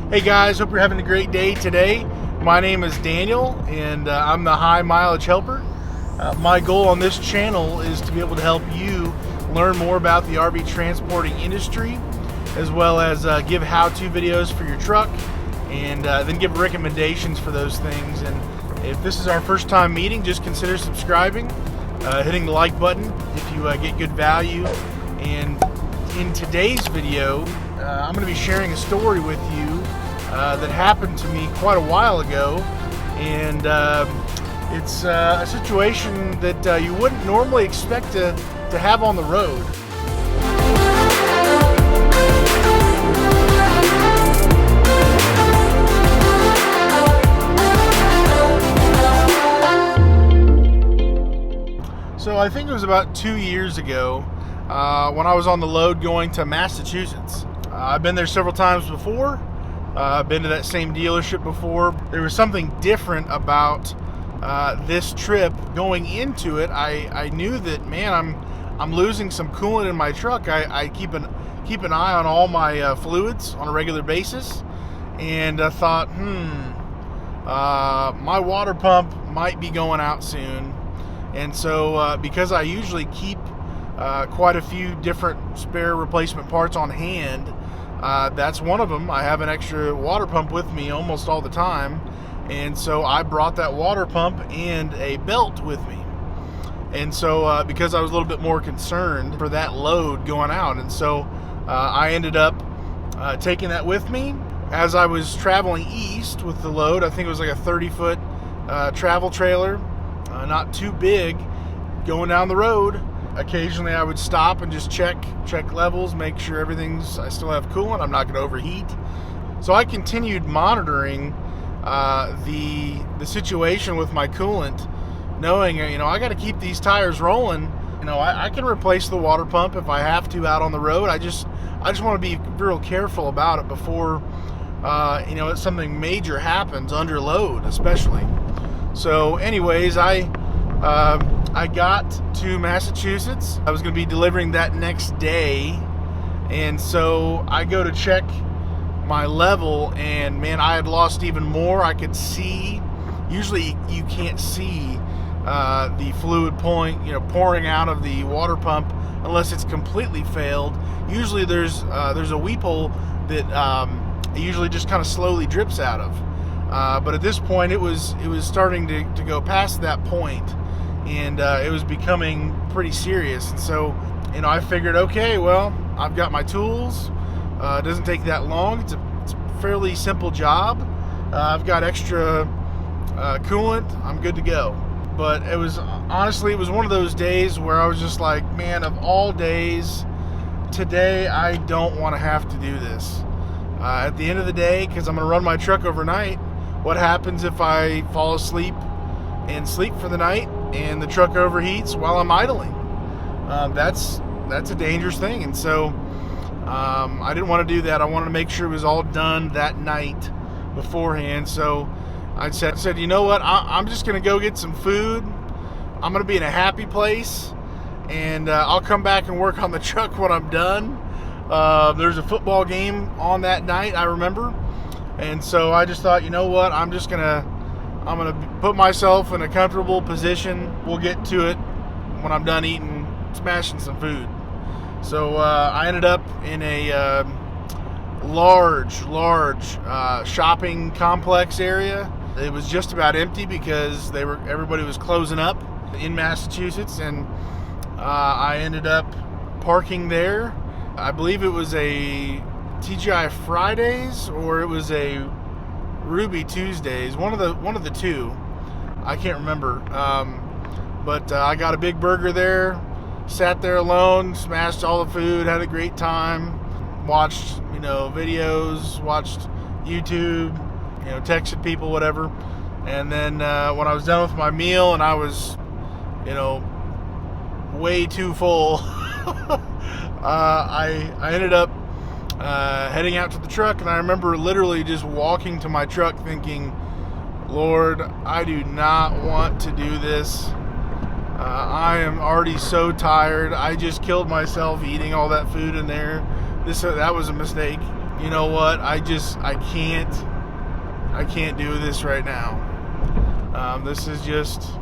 Hey guys, hope you're having a great day today. My name is Daniel and I'm the High Mileage Helper. My goal on this channel is to be able to help you learn more about the RV transporting industry, as well as give how-to videos for your truck, and then give recommendations for those things. And if this is our first time meeting, just consider subscribing, hitting the like button if you get good value. And in today's video, I'm going to be sharing a story with you that happened to me quite a while ago, and it's a situation that you wouldn't normally expect to have on the road. So I think it was about 2 years ago when I was on the load going to Massachusetts. I've been there several times before. I've been to that same dealership before. There was something different about this trip. Going into it, I knew that, man, I'm losing some coolant in my truck. I keep an eye on all my fluids on a regular basis, and I thought, my water pump might be going out soon. And so because I usually keep quite a few different spare replacement parts on hand, that's one of them. I have an extra water pump with me almost all the time, and so I brought that water pump and a belt with me. And so because I was a little bit more concerned for that load going out, and so I ended up taking that with me. As I was traveling east with the load, I think it was like a 30-foot travel trailer, not too big, going down the road. Occasionally I would stop and just check levels, make sure I still have coolant, I'm not going to overheat. So I continued monitoring the situation with my coolant, knowing, I got to keep these tires rolling. I can replace the water pump if I have to out on the road. I just want to be real careful about it before something major happens under load, especially. So anyways, I got to Massachusetts. I was going to be delivering that next day, and so I go to check my level, and man, I had lost even more. I could see. Usually you can't see the fluid pouring out of the water pump unless it's completely failed. Usually there's a weep hole that it usually just kind of slowly drips out of. But at this point, it was starting to go past that point, and it was becoming pretty serious. And so, I figured, okay, well, I've got my tools. It doesn't take that long. It's a fairly simple job. I've got extra coolant. I'm good to go. But it was one of those days where I was just like, man, of all days, today I don't want to have to do this. At the end of the day, because I'm going to run my truck overnight, what happens if I fall asleep and sleep for the night and the truck overheats while I'm idling? That's a dangerous thing. And so I didn't want to do that. I wanted to make sure it was all done that night beforehand. So I said, you know what? I'm just going to go get some food. I'm going to be in a happy place, and I'll come back and work on the truck when I'm done. There's a football game on that night, I remember. And so I just thought, you know what? I'm gonna put myself in a comfortable position. We'll get to it when I'm done eating, smashing some food. So I ended up in a large shopping complex area. It was just about empty because everybody was closing up in Massachusetts, and I ended up parking there. I believe it was a TGI Fridays or it was a Ruby Tuesdays, one of the two. I can't remember. But I got a big burger there, sat there alone, smashed all the food, had a great time, watched videos, watched YouTube, texted people, whatever. And then when I was done with my meal and I was way too full, I ended up heading out to the truck, and I remember literally just walking to my truck thinking, Lord, I do not want to do this. I am already so tired. I just killed myself eating all that food in there. That was a mistake. you know what, I can't do this right now. This is just,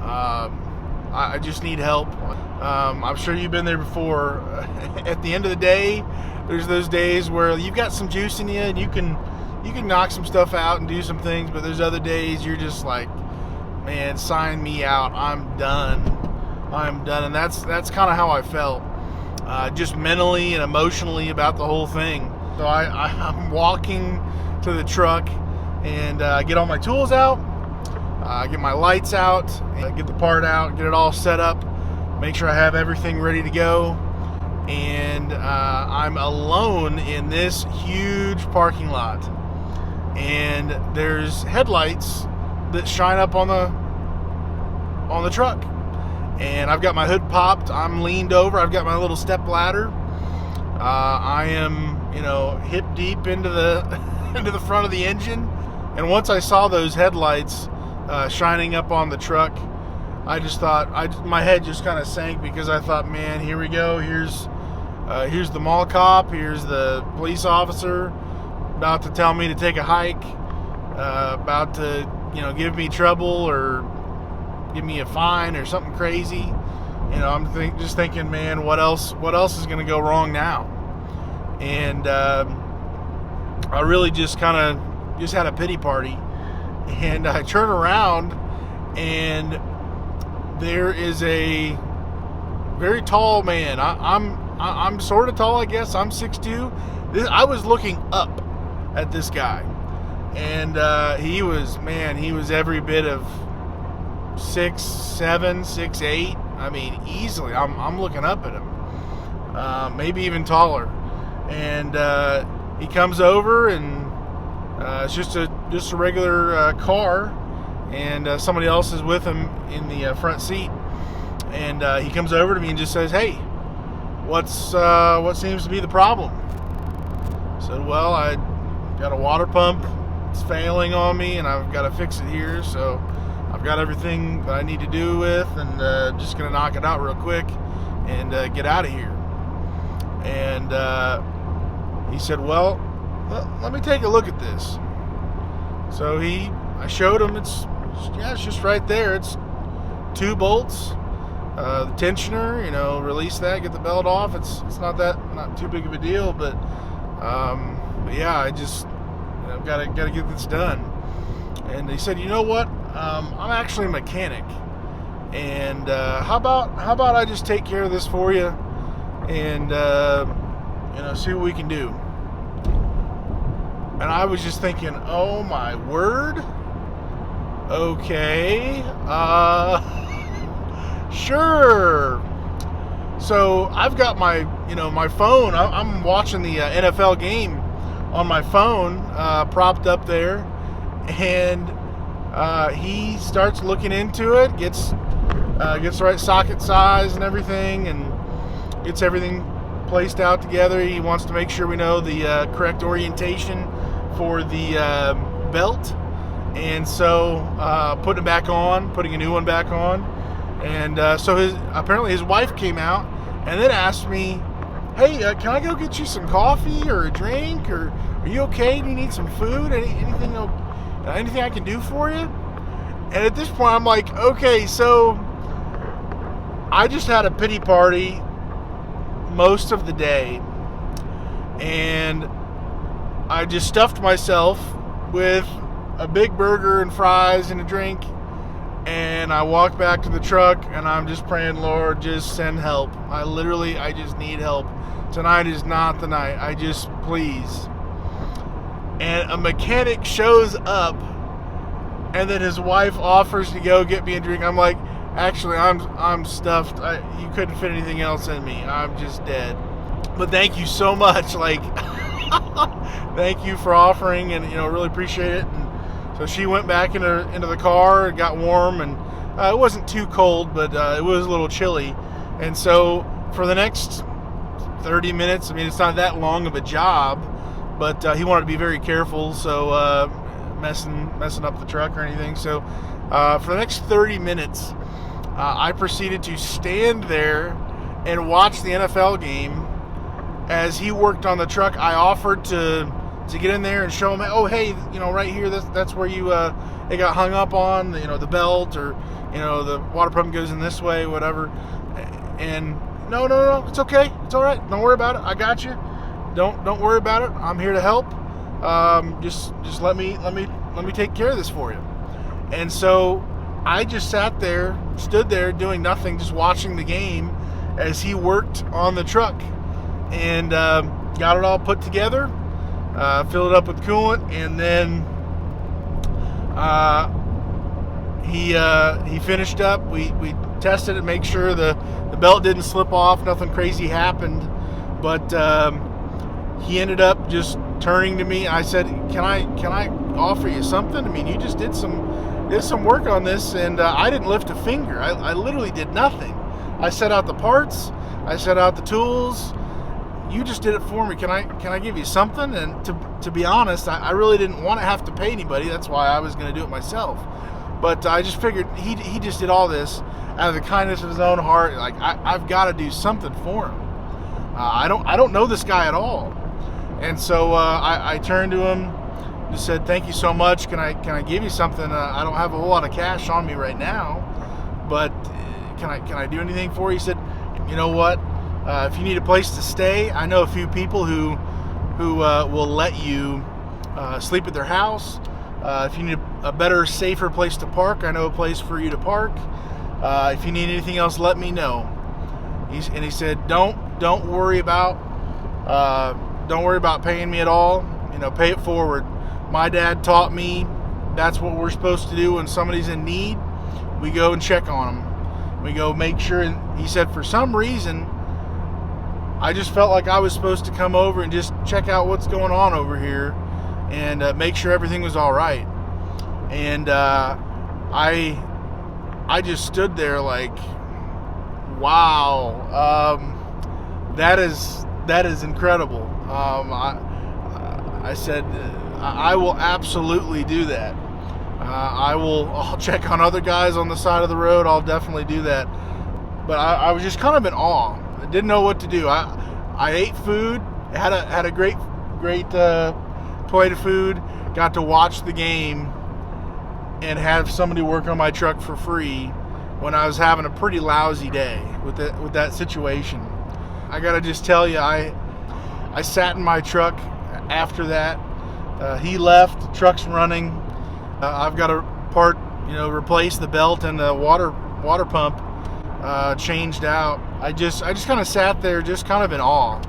I just need help. I'm sure you've been there before. At the end of the day, there's those days where you've got some juice in you and you can knock some stuff out and do some things, but there's other days you're just like, man, sign me out. I'm done. And that's kind of how I felt, just mentally and emotionally about the whole thing. So I'm walking to the truck and get all my tools out, get my lights out, get the part out, get it all set up, make sure I have everything ready to go. And I'm alone in this huge parking lot, and there's headlights that shine up on the truck, and I've got my hood popped. I'm leaned over. I've got my little step ladder. I am, hip deep into the front of the engine. And once I saw those headlights shining up on the truck, I just thought, my head just kind of sank, because I thought, man, here we go. Here's the mall cop. Here's the police officer about to tell me to take a hike, about to, give me trouble or give me a fine or something crazy. I'm just thinking, man, what else is going to go wrong now? And I really just had a pity party. And I turn around, and there is a very tall man. I'm sort of tall, I guess. I'm 6'2". I was looking up at this guy, and he was every bit of 6'7", 6'8". I mean, easily. I'm looking up at him, maybe even taller. And he comes over, and it's just a regular car, and somebody else is with him in the front seat. And he comes over to me and just says, "Hey, what seems to be the problem?" I said, "Well, I got a water pump. It's failing on me, and I've got to fix it here. So I've got everything that I need to do with, and just gonna knock it out real quick and get out of here." And he said, "Well, let me take a look at this." So I showed him. It's just right there. It's 2 bolts. The tensioner, release that, get the belt off. It's not too big of a deal, but yeah, I just I've got to get this done. And he said, "You know what? I'm actually a mechanic, and how about I just take care of this for you, and see what we can do." And I was just thinking, oh my word, okay, sure. So I've got my phone. I'm watching the NFL game on my phone, propped up there, and he starts looking into it, gets the right socket size and everything, and gets everything placed out together. He wants to make sure we know the correct orientation for the belt, and so putting a new one back on. And so apparently his wife came out and then asked me, "Hey, can I go get you some coffee or a drink, or are you okay? Do you need some food? Anything I can do for you?" And at this point, I'm like, okay, so I just had a pity party most of the day, and I just stuffed myself with a big burger and fries and a drink, and I walked back to the truck, and I'm just praying, "Lord, just send help. I just need help. Tonight is not the night. Please." And a mechanic shows up, and then his wife offers to go get me a drink. I'm like, "Actually, I'm stuffed. You couldn't fit anything else in me. I'm just dead. But thank you so much. Thank you for offering, and really appreciate it." And so she went back into the car. It got warm, and it wasn't too cold, but it was a little chilly. And so for the next 30 minutes, I mean, it's not that long of a job, but he wanted to be very careful, so messing up the truck or anything. So for the next 30 minutes, I proceeded to stand there and watch the NFL game as he worked on the truck, I offered to get in there and show him, oh, hey, right here, that's where it got hung up on, the belt, or, the water pump goes in this way, whatever. And no, it's okay. It's all right. Don't worry about it. I got you. Don't worry about it. I'm here to help. Just let me take care of this for you. And so I just stood there doing nothing, just watching the game as he worked on the truck, and got it all put together, filled it up with coolant, and then he finished up. We tested it, make sure the belt didn't slip off, nothing crazy happened, but he ended up just turning to me. I said, can I offer you something? I mean, you just did some work on this, and I didn't lift a finger. I literally did nothing. I set out the parts, I set out the tools. You just did it for me. Can I give you something? And to be honest, I really didn't want to have to pay anybody. That's why I was going to do it myself. But I just figured he just did all this out of the kindness of his own heart. Like, I've got to do something for him. I don't know this guy at all. And so I turned to him, just said, thank you so much. Can I give you something? I don't have a whole lot of cash on me right now, but can I do anything for you? He said, you know what? If you need a place to stay, I know a few people who will let you sleep at their house. If you need a better, safer place to park, I know a place for you to park. If you need anything else, let me know. And he said, don't worry about paying me at all. Pay it forward. My dad taught me that's what we're supposed to do when somebody's in need. We go and check on them. We go make sure. And he said, for some reason, I just felt like I was supposed to come over and just check out what's going on over here and make sure everything was all right. And I just stood there like, wow, that is incredible. I said, I will absolutely do that. I'll check on other guys on the side of the road. I'll definitely do that. But I was just kind of in awe. I didn't know what to do. I ate food, had a great plate of food, got to watch the game, and have somebody work on my truck for free when I was having a pretty lousy day with that situation. I gotta just tell you, I sat in my truck after that. He left, the truck's running. I've got to replace the belt and the water pump changed out. I just kind of sat there, just kind of in awe.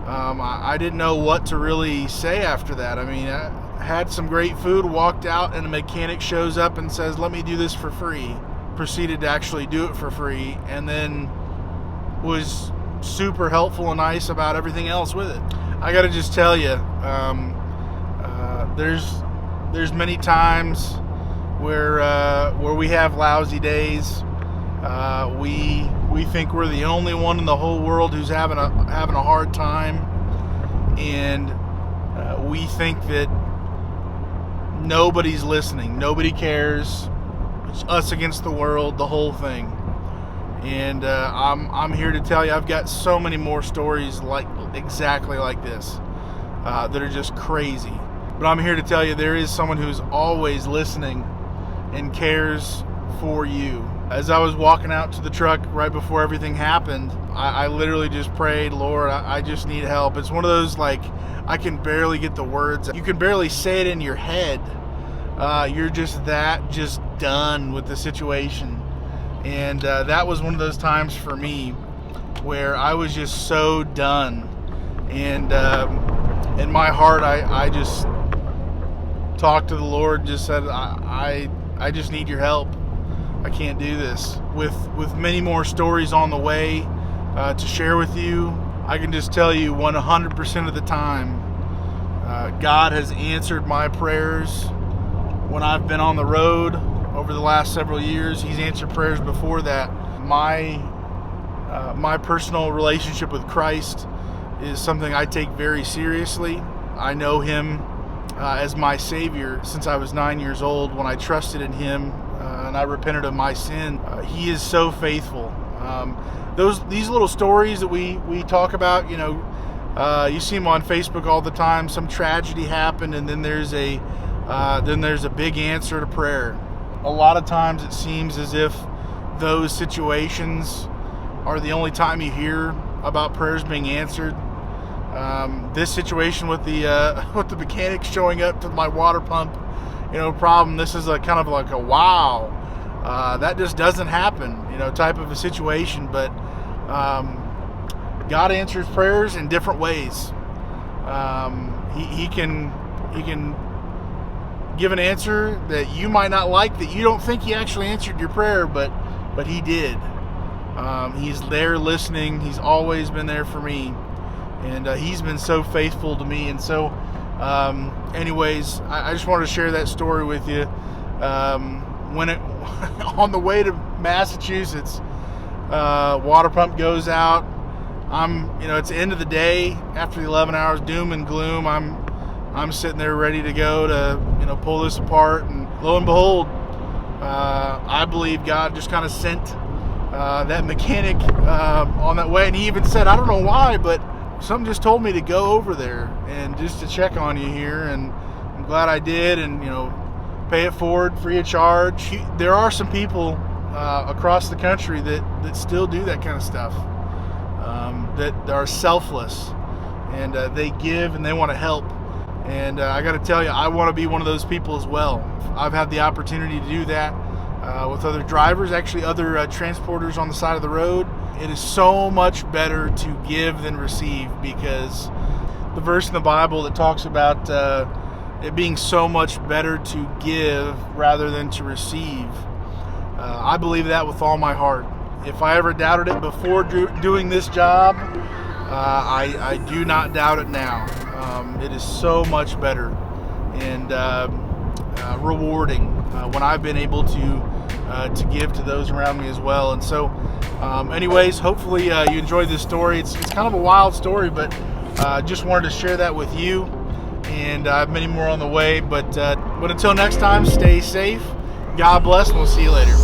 I didn't know what to really say after that. I mean, I had some great food, walked out, and a mechanic shows up and says, let me do this for free. Proceeded to actually do it for free, and then was super helpful and nice about everything else with it. I got to just tell you, there's many times where we have lousy days. We think we're the only one in the whole world who's having a hard time, and we think that nobody's listening, nobody cares. It's us against the world, the whole thing. And I'm here to tell you, I've got so many more stories exactly like this that are just crazy. But I'm here to tell you, there is someone who's always listening and cares for you. As I was walking out to the truck right before everything happened, I literally just prayed, Lord, I just need help. It's one of those, like, I can barely get the words. You can barely say it in your head. You're just done with the situation. And that was one of those times for me where I was just so done. And in my heart, I just talked to the Lord, just said, I just need your help. I can't do this. With many more stories on the way to share with you, I can just tell you 100% of the time, God has answered my prayers when I've been on the road over the last several years. He's answered prayers before that. My personal relationship with Christ is something I take very seriously. I know Him as my Savior since I was 9 years old when I trusted in Him and I repented of my sin. He is so faithful. These little stories that we talk about, You see them on Facebook all the time. Some tragedy happened, and then there's a big answer to prayer. A lot of times it seems as if those situations are the only time you hear about prayers being answered. This situation with the mechanic showing up to my water pump, problem. This is a kind of like a wow, that just doesn't happen, type of a situation. But God answers prayers in different ways. He can give an answer that you might not like, that you don't think He actually answered your prayer, but He did. He's there listening. He's always been there for me, and He's been so faithful to me. And so, anyways, I just wanted to share that story with you. On the way to Massachusetts, water pump goes out. It's the end of the day after the 11 hours, doom and gloom. I'm sitting there ready to go to, pull this apart, and lo and behold, I believe God just kind of sent that mechanic on that way. And He even said, I don't know why, but something just told me to go over there and just to check on you here, and I'm glad I did, and pay it forward free of charge. There are some people across the country that still do that kind of stuff, that are selfless, and they give and they want to help. And I got to tell you, I want to be one of those people as well. I've had the opportunity to do that with other drivers, actually other transporters on the side of the road. It is so much better to give than receive, because the verse in the Bible that talks about it being so much better to give rather than to receive, I believe that with all my heart. If I ever doubted it before doing this job, I do not doubt it now. It is so much better and rewarding when I've been able to give to those around me as well. And so, anyways, hopefully you enjoyed this story. It's kind of a wild story, but just wanted to share that with you. And I have many more on the way. But until next time, stay safe. God bless, and we'll see you later.